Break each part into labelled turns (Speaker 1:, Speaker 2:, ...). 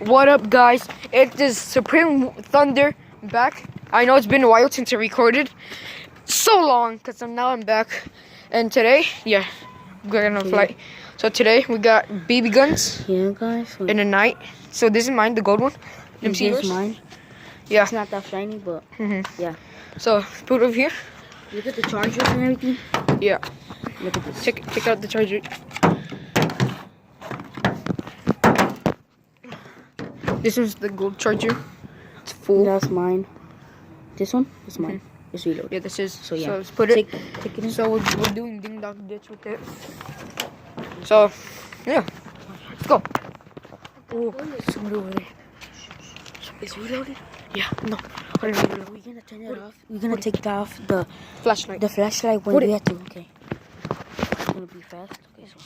Speaker 1: What up, guys? It is Supreme Thunder back. I know it's been a while since I recorded. So long, because now I'm back. And today, yeah, we're gonna fly. So today, we got BB guns
Speaker 2: Yeah, guys.
Speaker 1: in the night. So this is mine, the gold one. Let me see
Speaker 2: Here's
Speaker 1: yours.
Speaker 2: mine.
Speaker 1: Yeah.
Speaker 2: It's not that shiny, but yeah.
Speaker 1: So, put it over here.
Speaker 2: Look at the chargers and everything.
Speaker 1: Yeah.
Speaker 2: Look at this.
Speaker 1: Check out the charger. This one's the gold charger. It's full.
Speaker 2: That's mine. This one is mine. It's reloaded.
Speaker 1: Yeah, this is.
Speaker 2: So yeah.
Speaker 1: So let's put it.
Speaker 2: Take it in.
Speaker 1: So we're doing ding dong ditch with it. So yeah, let's go. Oh, somebody over there.
Speaker 2: It's reloaded.
Speaker 1: Yeah, no.
Speaker 2: We're gonna turn it off. We're gonna take off the
Speaker 1: Flashlight.
Speaker 2: The flashlight when
Speaker 1: Put
Speaker 2: we
Speaker 1: it.
Speaker 2: have to. Okay. It's gonna be fast. Okay, so.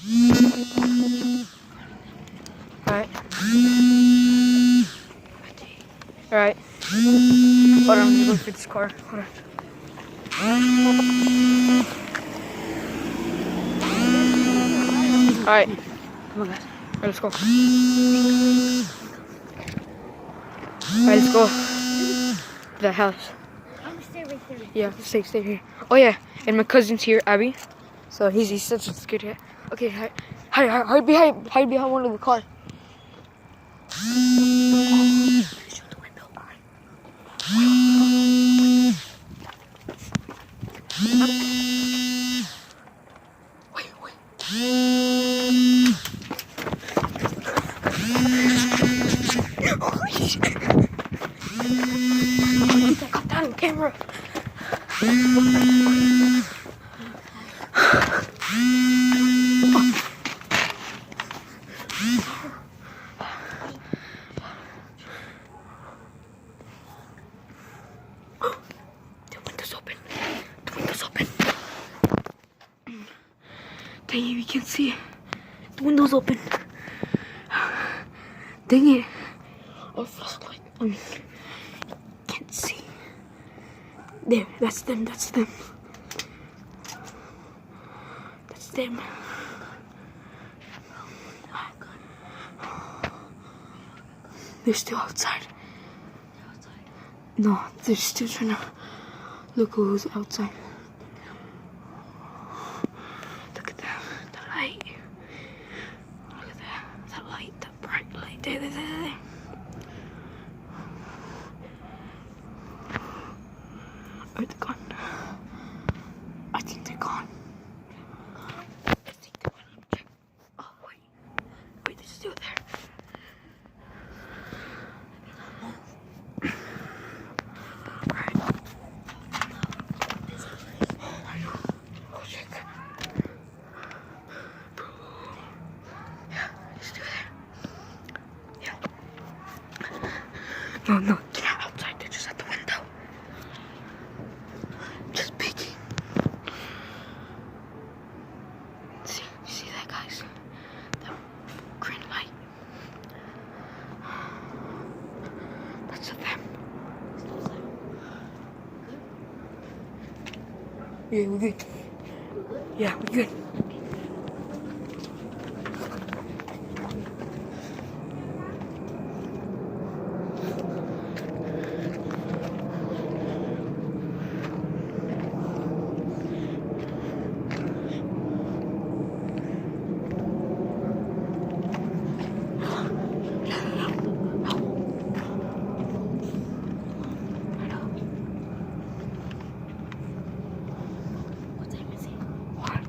Speaker 1: Alright. Alright. Hold on, I'm gonna go fix this car. Hold on. Alright.
Speaker 2: Come on, guys.
Speaker 1: Alright, let's go. Alright, let's go. To the house.
Speaker 3: I'm gonna stay right there.
Speaker 1: Yeah, stay here. Oh yeah, and my cousin's here, Abby. So he's such a scared cat. Okay, hide behind one of the car. Shoot the window. I got that on camera. The window's open. The window's open. Dang it, we can't see it. The window's open. Dang it. Oh, flashlight. Can't see. There, that's them, that's them. That's them. They're still outside. No, they're still trying to look who's outside. Look at that, the light. Look at that light, that bright light. There. Are they gone? I think they're gone. I think they're gone. Check. Oh, wait, they're still there. No, they're not outside. They're just at the window. Just peeking. See, you see that, guys? That green light. That's them. Yeah, we're good. Yeah, we're good.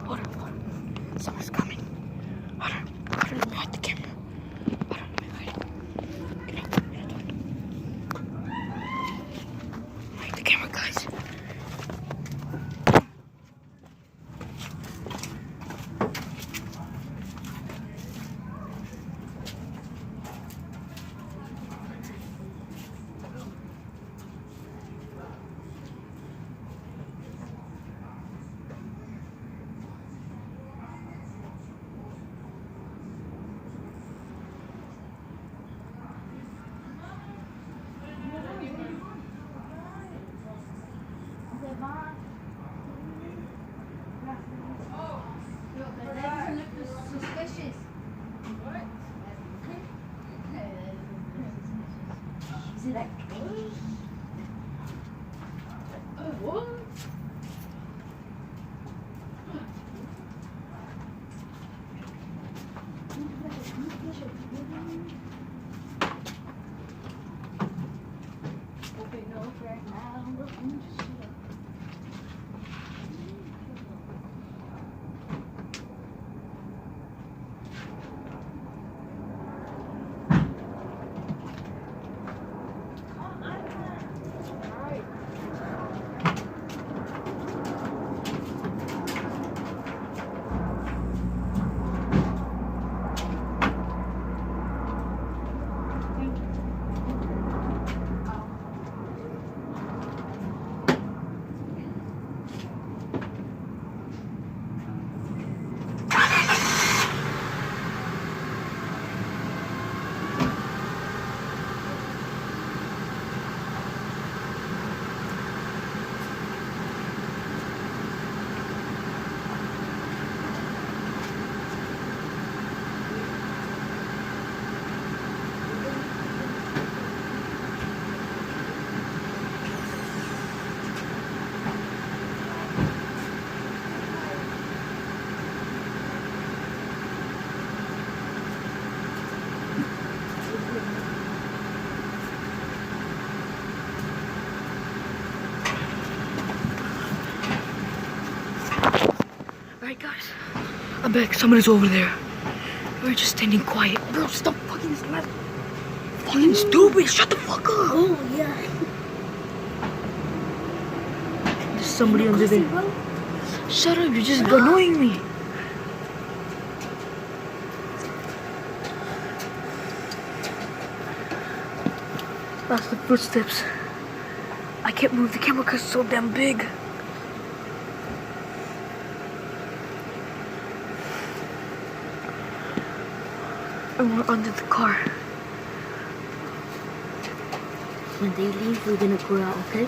Speaker 1: Hold on.
Speaker 2: Is it like
Speaker 1: What? Alright guys, I'm back. Somebody's over there. We're just standing quiet. Bro, stop fucking slapping. Fucking stupid. Shut the fuck up.
Speaker 2: Oh, yeah.
Speaker 1: There's somebody under there. Shut up, you're just annoying me. That's the footsteps. I can't move the camera because it's so damn big. And we're under the car.
Speaker 2: When they leave, we're gonna go out, okay?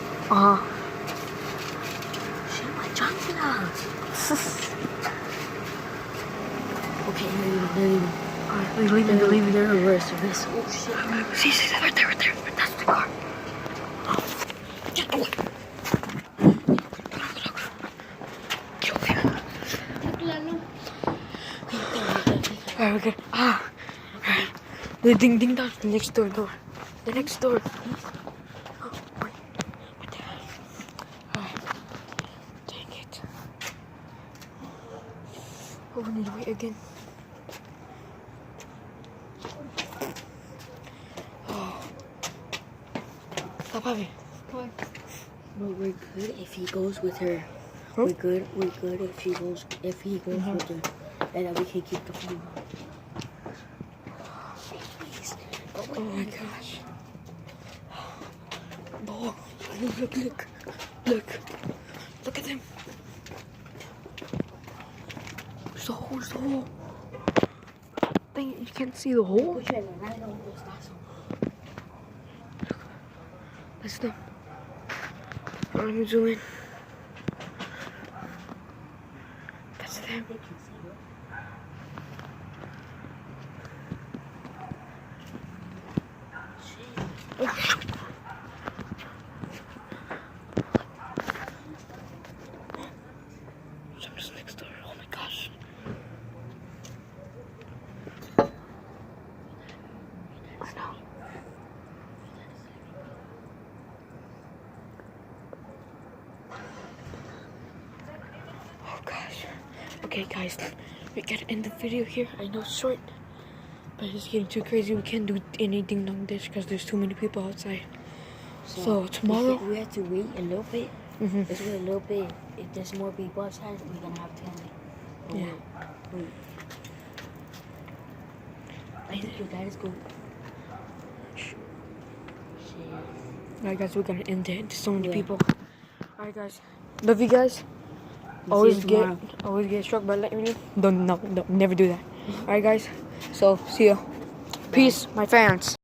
Speaker 2: Shit, my jumping out. Okay, they're leaving.
Speaker 1: Alright, they're leaving, they're leaving.
Speaker 2: They're reverse. Oh, shit.
Speaker 1: See, right there. That's the car. Get away. Look. Kill him. Alright, we're good. Alright. The ding that's the next door. The next door. Oh, wait. What the hell? Alright. Dang it. Oh, we need to wait again. Stop having.
Speaker 2: But we're good if he goes with her.
Speaker 1: Huh?
Speaker 2: We're good if he goes with her. And then we can keep the phone.
Speaker 1: Oh my gosh. Oh, look. Look at them. There's a hole. Dang it, you can't see the hole? That's them. Let me zoom in. That's them. Oh, shoot. Someone's next door. Oh my gosh. I know. Oh gosh. Okay guys, we gotta end the video here. I know it's short, but it's getting too crazy. We can't do anything like this because there's too many people outside. So tomorrow
Speaker 2: we have to wait a little bit.
Speaker 1: Mm-hmm.
Speaker 2: Let's wait a little bit. If there's more people outside, we're gonna have to end it.
Speaker 1: Yeah.
Speaker 2: Wait. I think your dad is good. Shit.
Speaker 1: Alright guys, we're gonna end it. There's so many
Speaker 2: Yeah.
Speaker 1: people. Alright guys, love you guys.
Speaker 2: We'll see you
Speaker 1: Always get struck by lightning. Don't never do that. Alright guys, so see ya. Peace, my fans.